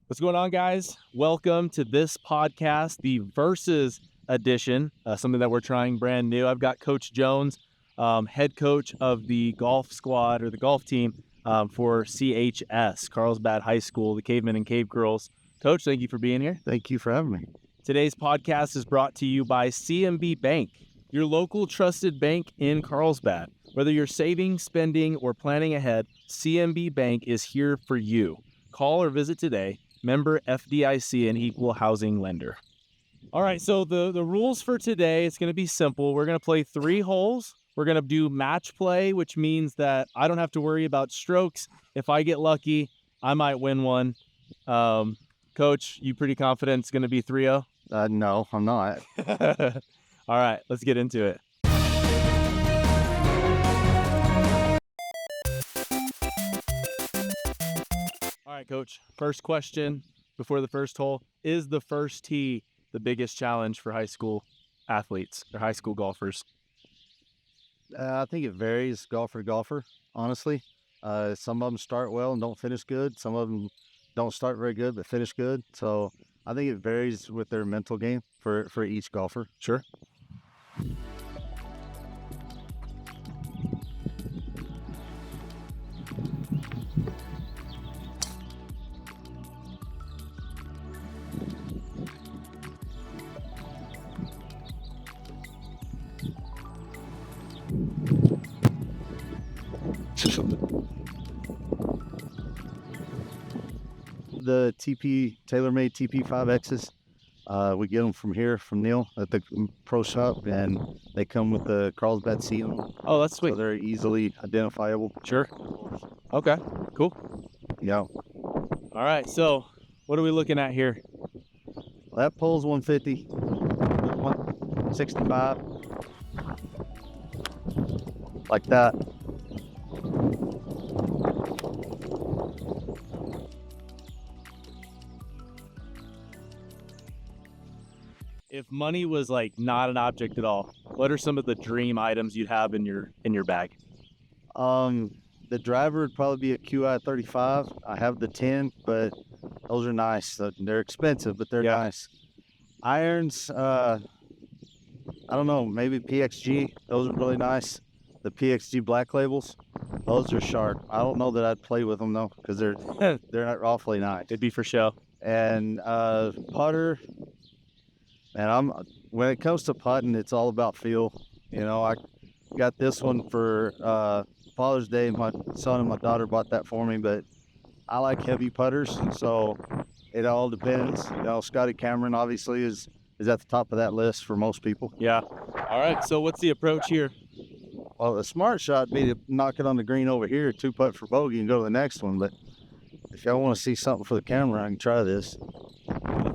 What's going on, guys? Welcome to this podcast, the Versus edition, something that we're trying brand new. I've got Coach Jones, head coach of the golf squad or the golf team for CHS, Carlsbad High School, the Cavemen and Cave Girls. Coach, thank you for being here. Thank you for having me. Today's podcast is brought to you by CNB Bank, your local trusted bank in Carlsbad. Whether you're saving, spending, or planning ahead, CNB Bank is here for you. Call or visit today. Member FDIC and equal housing lender. All right, so the rules for today, it's going to be simple. We're going to play 3 holes. We're going to do match play, which means that I don't have to worry about strokes. If I get lucky, I might win one. Coach, you pretty confident it's going to be 3-0? No, I'm not. All right, let's get into it. All right, Coach, first question before the first hole. Is the first tee the biggest challenge for high school athletes or high school golfers? I think it varies golfer to golfer, honestly. Some of them start well and don't finish good. Some of them don't start very good but finish good. So I think it varies with their mental game for each golfer. Sure. The TaylorMade TP5Xs, we get them from here, from Neil at the pro shop, and they come with the Carlsbad seat on them. Oh, that's sweet. So they're easily identifiable. Sure. Okay, cool. Yeah. All right, so what are we looking at here? That pole's 150, 165, like that. If money was like not an object at all, what are some of the dream items you'd have in your bag? The driver would probably be a QI 35. I have the 10, but those are nice. They're expensive, but they're nice. Irons, I don't know, maybe PXG. Those are really nice. The PXG black labels, those are sharp. I don't know that I'd play with them though, because they're awfully nice. It'd be for show. And putter, and when it comes to putting, it's all about feel. You know, I got this one for Father's Day. My son and my daughter bought that for me, but I like heavy putters, so it all depends. You know, Scotty Cameron obviously is at the top of that list for most people. Yeah. All right, so what's the approach here? Well, the smart shot would be to knock it on the green over here, 2-putt for bogey, and go to the next one. But if y'all want to see something for the camera, I can try this.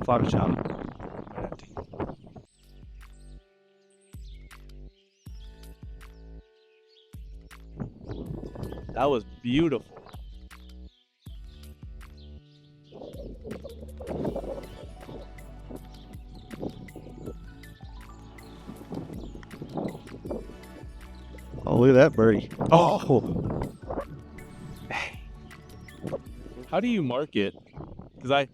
Flop shot. That was beautiful. Oh, look at that birdie. Oh. How do you mark it? Because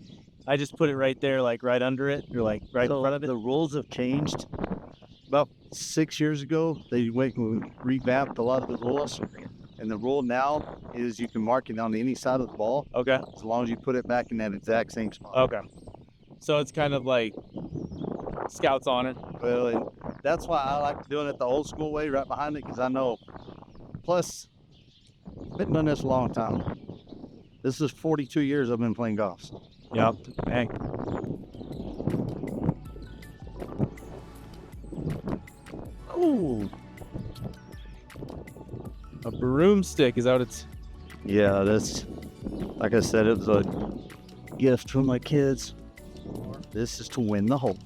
I just put it right there, like right under it, or like right in front of it. The rules have changed. About 6 years ago, they went and revamped a lot of the rules. And the rule now is you can mark it on any side of the ball. Okay. As long as you put it back in that exact same spot. Okay. So it's kind of like Scout's honor. Well, and that's why I like doing it the old school way, right behind it, because I know. Plus, I've been doing this a long time. This is 42 years I've been playing golf. Yep. Dang. Ooh. A broomstick, is that what it's? Yeah, that's, like I said, it was a gift from my kids. This is to win the hole.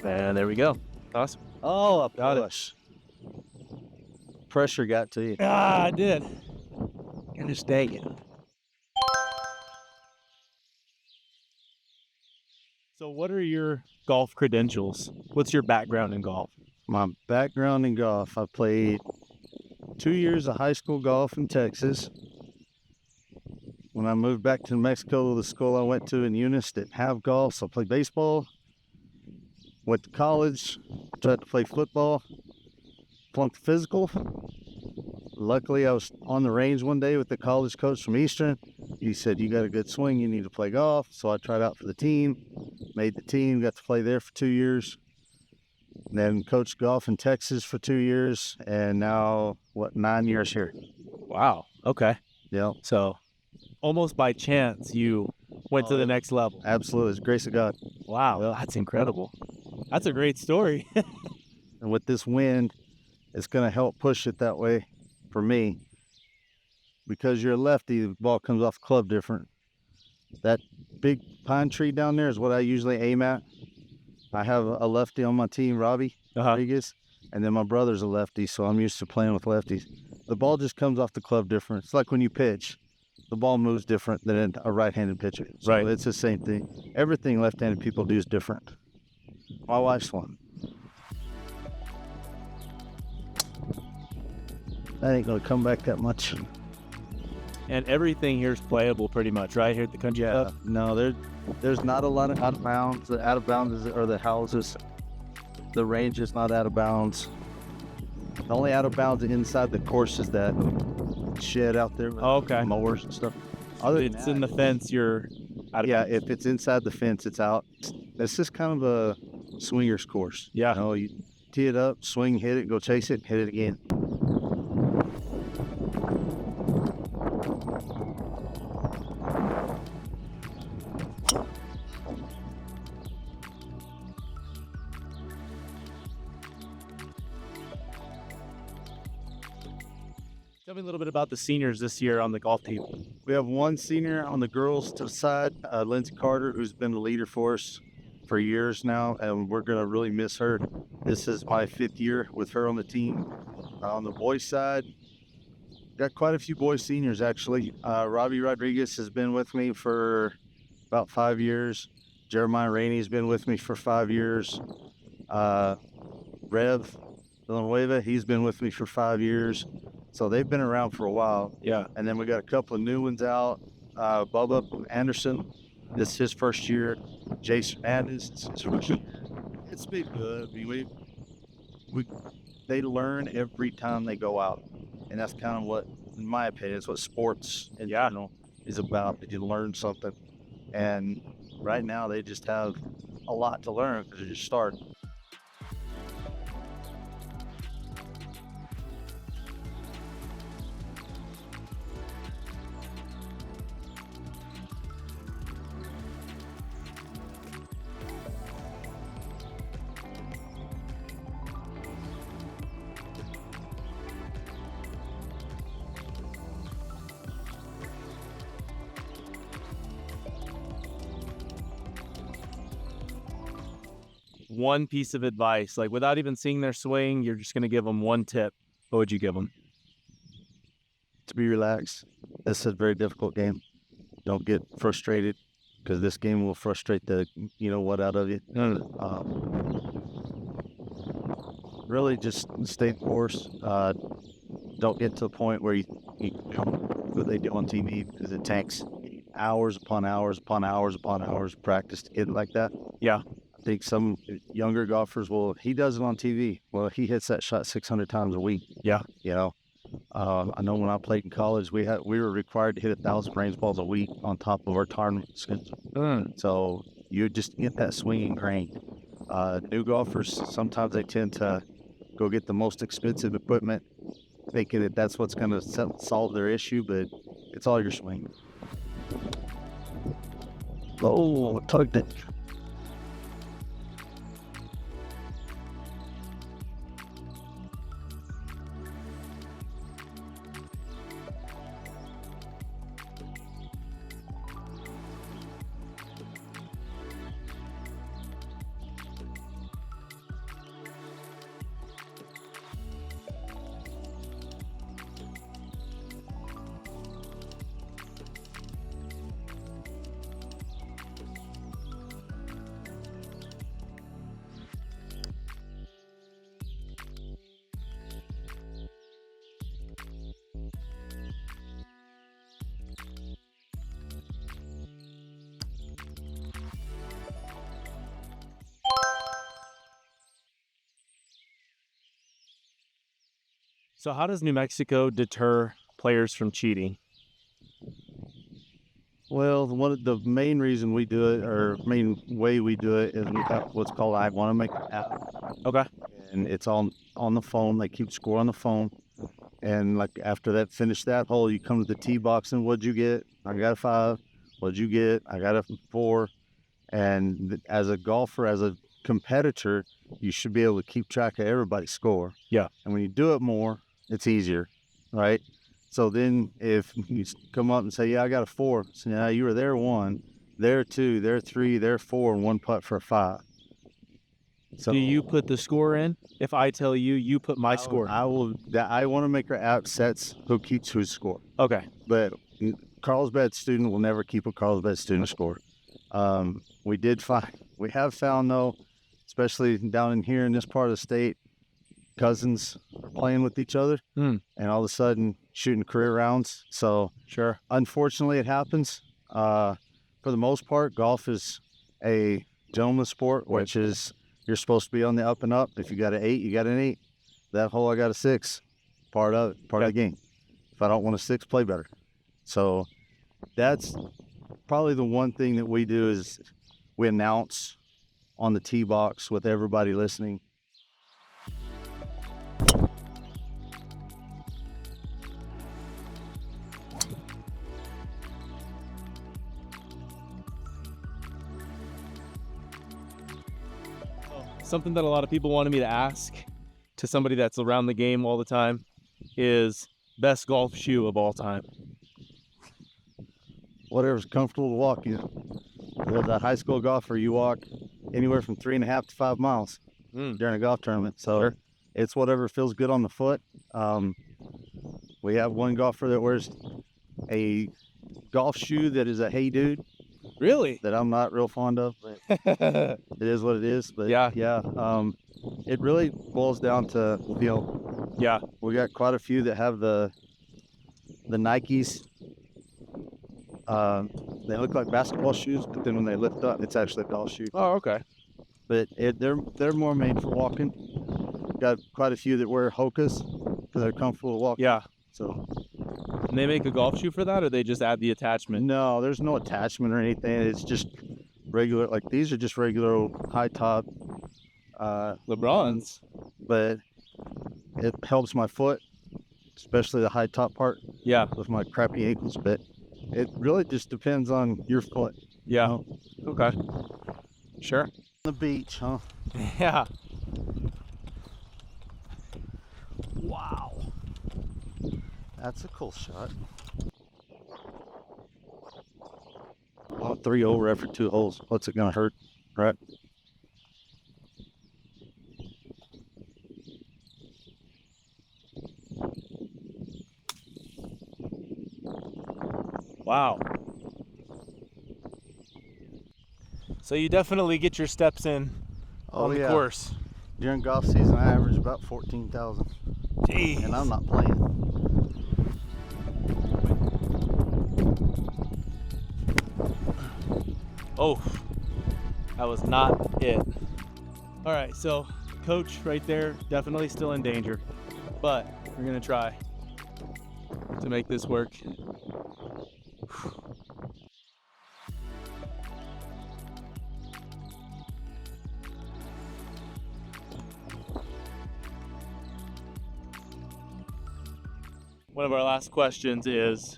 And there we go. Awesome. Oh, a Got it. push. Pressure got to you. Ah, I did. Gosh dang it. So what are your golf credentials? What's your background in golf? My background in golf, I played 2 years of high school golf in Texas. when I moved back to New Mexico, the school I went to in Eunice didn't have golf, so I played baseball. Went to college, tried to play football, flunked physical. Luckily, I was on the range one day with the college coach from Eastern. He said, "You got a good swing, you need to play golf." So I tried out for the team, made the team, got to play there for 2 years. Then coached golf in Texas for 2 years, and now, 9 years here. Wow. Okay. Yeah, So almost by chance, you went to the next level. absolutely. It's the grace of God. Wow. Yeah. That's incredible. That's a great story. And with this wind, it's going to help push it that way for me. Because you're a lefty, the ball comes off the club different. That big pine tree down there is what I usually aim at. I have a lefty on my team, Robbie Rodriguez, and then my brother's a lefty, so I'm used to playing with lefties. The ball just comes off the club different. It's like when you pitch, the ball moves different than a right-handed pitcher. So Right. it's the same thing. Everything left-handed people do is different. My wife's one. That ain't gonna come back that much. And everything here is playable pretty much, right? Here at the country club? No, there's not a lot of out of bounds. The out of bounds are the houses. The range is not out of bounds. The only out of bounds inside the course is that shed out there with mowers and stuff. Other it's in the fence, you're out of bounds. If it's inside the fence, it's out. It's just kind of a swinger's course. Yeah. You know, you tee it up, swing, hit it, go chase it, hit it again. Tell me a little bit about the seniors this year on the golf team. We have one senior on the girls to the side, Lindsay Carter, who's been the leader for us for years now, and we're going to really miss her. This is my 5th year with her on the team. On the boys' side, got quite a few boys seniors, actually. Robbie Rodriguez has been with me for about 5 years. Jeremiah Rainey's been with me for 5 years. Rev Villanueva, he's been with me for 5 years. So they've been around for a while. Yeah. And then we got a couple of new ones out. Bubba Anderson, this is his first year. Jason Hernandez, it's his first year. It's been good. They learn every time they go out. And that's kind of what, in my opinion, is what sports in general is about. That you learn something. And right now they just have a lot to learn because they're just starting. One piece of advice, like without even seeing their swing, you're just going to give them one tip. What would you give them? To be relaxed. This is a very difficult game. Don't get frustrated because this game will frustrate the what out of you. Really just stay the course. Don't get to the point where you what they do on TV because it takes hours upon hours upon hours upon hours of practice to get it like that. Yeah. I think some younger golfers he does it on TV. Well, he hits that shot 600 times a week. Yeah. I know when I played in college, we were required to hit 1,000 range balls a week on top of our tournament schedule. So you just get that swing ingrained. New golfers, sometimes they tend to go get the most expensive equipment, thinking that that's what's going to solve their issue, but it's all your swing. Oh, tugged it. So how does New Mexico deter players from cheating? Well, one of the main reason we do it, or main way we do it, is we have what's called I Want to Make an app, Okay. and it's on the phone. They keep score on the phone, and like after that, finish that hole, you come to the tee box, and what'd you get? I got a 5. What'd you get? I got a 4. And as a golfer, as a competitor, you should be able to keep track of everybody's score. Yeah. And when you do it more, it's easier, right? So then if you come up and say, yeah, I got a 4. So now you were there 1, there 2, there 3, there 4, and 1 putt for a 5. So Do you put the score in? If I tell you, you put my score. I want to make our app sets who keeps whose score. Okay. But Carlsbad student will never keep a Carlsbad student score. We have found though, especially down in here in this part of the state, cousins are playing with each other and all of a sudden shooting career rounds. So Sure. unfortunately it happens. For the most part, golf is a gentleman's sport, which is you're supposed to be on the up and up. If you got an 8, you got an 8. That hole I got a 6. Part of the game. If I don't want a 6, play better. So that's probably the one thing that we do is we announce on the tee box with everybody listening. Something that a lot of people wanted me to ask to somebody that's around the game all the time is best golf shoe of all time. Whatever's comfortable to walk in. As a high school golfer, you walk anywhere from 3.5 to 5 miles during a golf tournament. So it's whatever feels good on the foot. We have one golfer that wears a golf shoe that is a Hey Dude. Really? That I'm not real fond of, but it is what it is. But yeah. It really boils down to feel. Yeah. We got quite a few that have the Nikes. They look like basketball shoes, but then when they lift up, it's actually a golf shoe. Oh, okay. But they're more made for walking. Got quite a few that wear Hokas because they're comfortable to walk. Yeah. So. And they make a golf shoe for that, or they just add the attachment? No, there's no attachment or anything. It's just regular. Like these are just regular high top. LeBron's. But it helps my foot, especially the high top part. Yeah. With my crappy ankles, but it really just depends on your foot. Yeah. You know? Okay. Sure. On the beach, huh? Yeah. Wow. That's a cool shot. Oh, 3 over after 2 holes. What's it gonna hurt, right? Wow. So you definitely get your steps in on the course. During golf season, I average about 14,000. Jeez. And I'm not playing. Oh, that was not it. All right, so coach right there, definitely still in danger, but we're gonna try to make this work. One of our last questions is,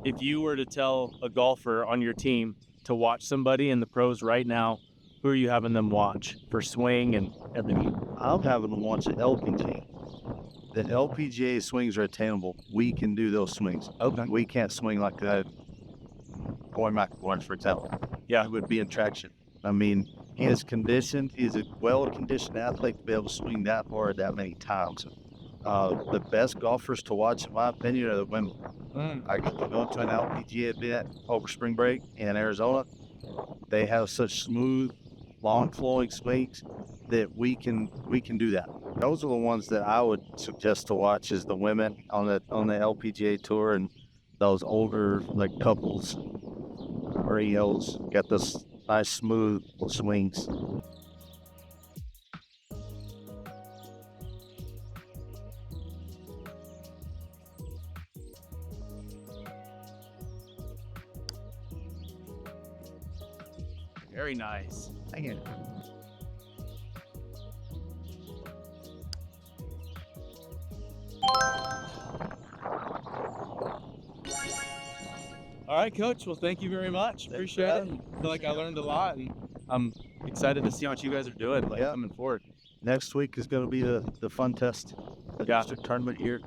if you were to tell a golfer on your team to watch somebody in the pros right now, who are you having them watch for swing and everything? I'm having them watch the LPGA. The LPGA swings are attainable. We can do those swings. Okay. We can't swing like that. Roy McIlroy, for example. Yeah. It would be in traction. I mean, he is conditioned. He's a well-conditioned athlete to be able to swing that hard that many times. The best golfers to watch, in my opinion, are the women. I got to go to an LPGA event over spring break in Arizona. They have such smooth, long flowing swings that we can do that. Those are the ones that I would suggest to watch, is the women on the LPGA tour, and those older like couples or EOs got those nice smooth swings. Very nice. Thank you. All right, Coach. Well, thank you very much. Appreciate it. I feel like I learned a lot, and I'm excited to see what you guys are doing coming forward. Next week is going to be the fun test. The district tournament here.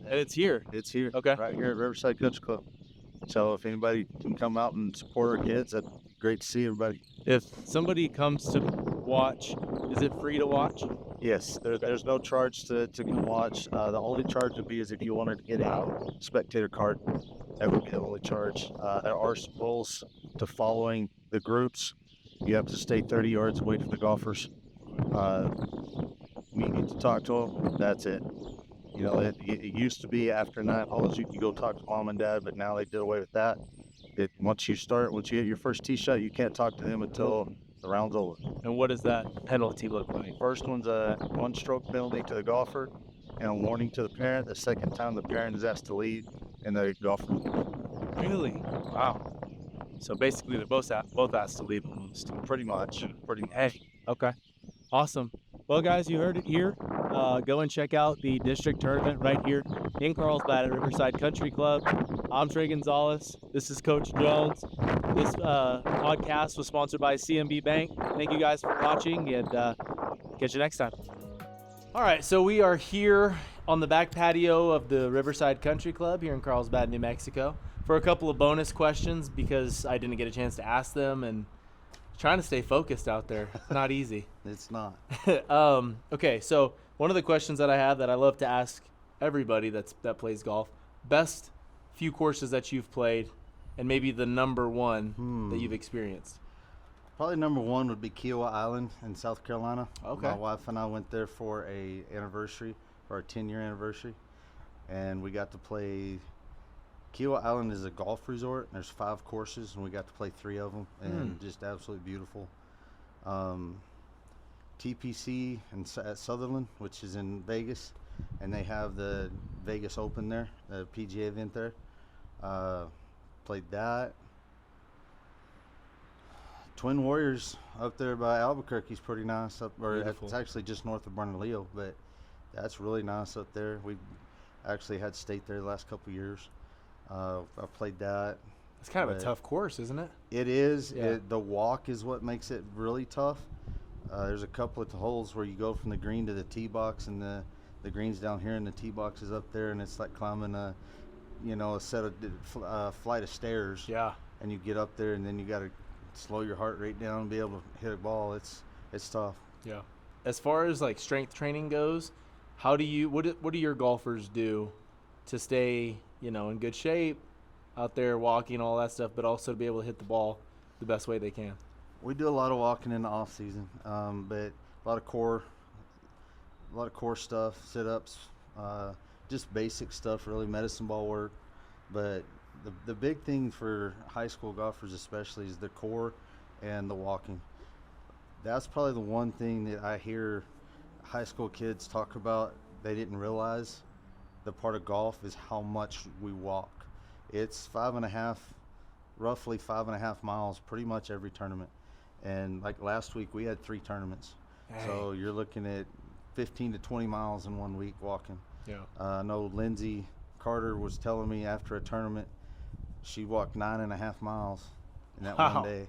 And it's here. It's here. Okay. Right here at Riverside Country Club. So if anybody can come out and support our kids, that'd be great to see everybody. If somebody comes to watch, is it free to watch? Yes, there's no charge to come watch. The only charge would be is if you wanted to get out spectator card. That would be the only charge. There are some rules to following the groups. You have to stay 30 yards away from the golfers. We need to talk to them. That's it. You know, it used to be after 9 holes you could go talk to mom and dad, but now they did away with that. Once you hit your first tee shot, you can't talk to them until the round's over. And what does that penalty look like? First one's a 1-stroke penalty to the golfer and a warning to the parent. The second time the parent is asked to leave and the golfer. Really? Wow. So basically, they're both asked to leave almost. Pretty much. Hey, okay. Awesome. Well, guys, you heard it here. Go and check out the district tournament right here in Carlsbad at Riverside Country Club. I'm Trey Gonzalez. This is Coach Jones. This podcast was sponsored by CNB Bank. Thank you guys for watching, and catch you next time. All right, so we are here on the back patio of the Riverside Country Club here in Carlsbad, New Mexico, for a couple of bonus questions because I didn't get a chance to ask them, and trying to stay focused out there, not easy. It's not. Okay, so one of the questions that I have that I love to ask everybody that plays golf, best few courses that you've played, and maybe the number one that you've experienced. Probably number one would be Kiowa Island in South Carolina. Okay. My wife and I went there for a 10-year anniversary, and we got to play. Kiowa Island is a golf resort. There's 5 courses, and we got to play 3 of them, and just absolutely beautiful. TPC at Sutherland, which is in Vegas, and they have the Vegas Open there, the PGA event there. Played that. Twin Warriors up there by Albuquerque is pretty nice. It's actually just north of Bernalillo, but that's really nice up there. We actually had state there the last couple of years. I played that. It's kind of a tough course, isn't it? It is. Yeah. The walk is what makes it really tough. There's a couple of holes where you go from the green to the tee box, and the green's down here, and the tee box is up there, and it's like climbing a set of flight of stairs. Yeah. And you get up there, and then you got to slow your heart rate down and be able to hit a ball. It's tough. Yeah. As far as like strength training goes, what do your golfers do to stay, in good shape out there walking, all that stuff, but also to be able to hit the ball the best way they can? We do a lot of walking in the off season, but a lot of core stuff, sit-ups, just basic stuff, really medicine ball work. But the big thing for high school golfers especially is the core and the walking. That's probably the one thing that I hear high school kids talk about they didn't realize. The part of golf is how much we walk. It's roughly 5.5 miles pretty much every tournament. And like last week we had 3 tournaments. Hey. So you're looking at 15 to 20 miles in 1 week walking. Yeah. I know Lindsay Carter was telling me after a tournament she walked 9.5 miles in that one day.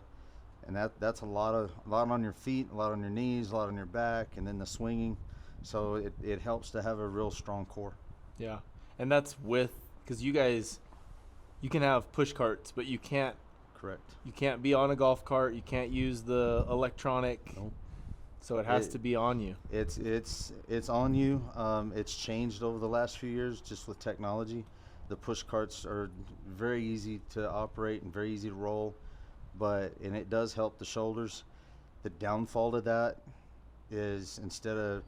And that's a lot on your feet, a lot on your knees, a lot on your back, and then the swinging. So it helps to have a real strong core. Yeah. And that's because you guys, you can have push carts, but you can't. Correct. You can't be on a golf cart. You can't use the electronic. Nope. So it has to be on you. It's on you. It's changed over the last few years just with technology. The push carts are very easy to operate and very easy to roll, and it does help the shoulders. The downfall to that is instead of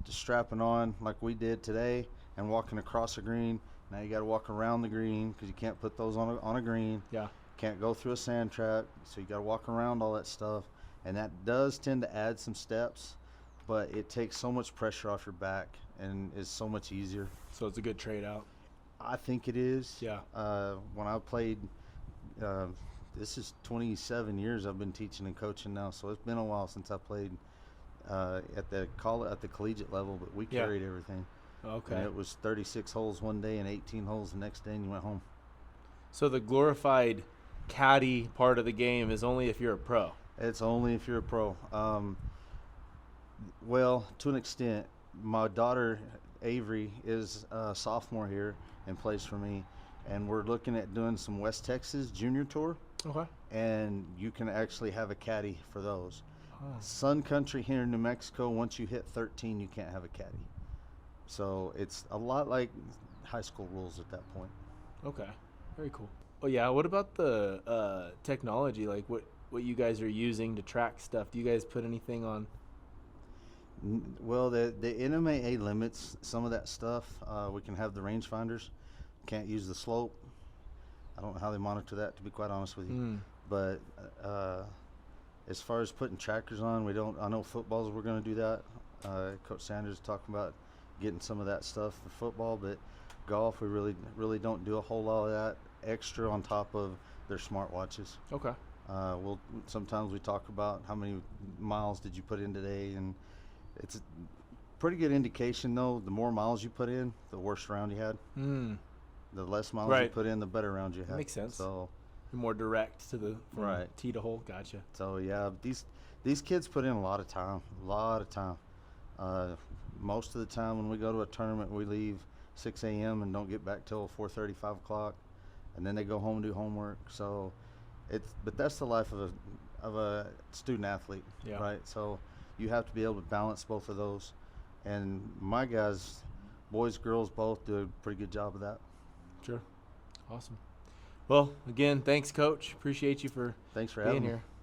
strapping on like we did today and walking across a green, now you got to walk around the green because you can't put those on a green. Yeah. Can't go through a sand trap, so you got to walk around all that stuff, and that does tend to add some steps, but it takes so much pressure off your back and is so much easier. So it's a good trade out. I think it is. Yeah. When I played the this is 27 years I've been teaching and coaching now, so it's been a while since I played at the collegiate level, but we Yeah. carried everything. Okay. And it was 36 holes one day and 18 holes the next day, and you went home. So the glorified caddy part of the game is only if you're a pro. It's only if you're a pro. Well, to an extent. My daughter Avery is a sophomore here and plays for me, and we're looking at doing some West Texas Junior Tour, Okay. and you can actually have a caddy for those. Oh. Sun Country here in New Mexico, once you hit 13, you can't have a caddy. So it's a lot like high school rules at that point. Okay. Very cool. Oh yeah. What about the technology? Like what you guys are using to track stuff? Do you guys put anything on? Well, the NMAA limits some of that stuff. We can have the rangefinders. Can't use the slope. I don't know how they monitor that, to be quite honest with you. But as far as putting trackers on, we don't. I know footballs, we're going to do that. Coach Sanders is talking about getting some of that stuff for football, but golf, we really don't do a whole lot of that extra on top of their smartwatches. Okay. Sometimes we talk about how many miles did you put in today, and it's a pretty good indication, though. The more miles you put in, the worse round you had. The less miles you Right. put in, the better round you had. That makes sense. So More direct to the from Right. tee to hole. Gotcha. So yeah, these kids put in a lot of time. Most of the time when we go to a tournament, we leave 6 a.m. and don't get back till 4:30, 5 o'clock, and then they go home and do homework. So but that's the life of a student athlete, Yeah. right? So you have to be able to balance both of those, and my guys, boys, girls, both do a pretty good job of that. Sure. Awesome. Well, again, thanks, Coach. Appreciate you for Thanks for being having me. here.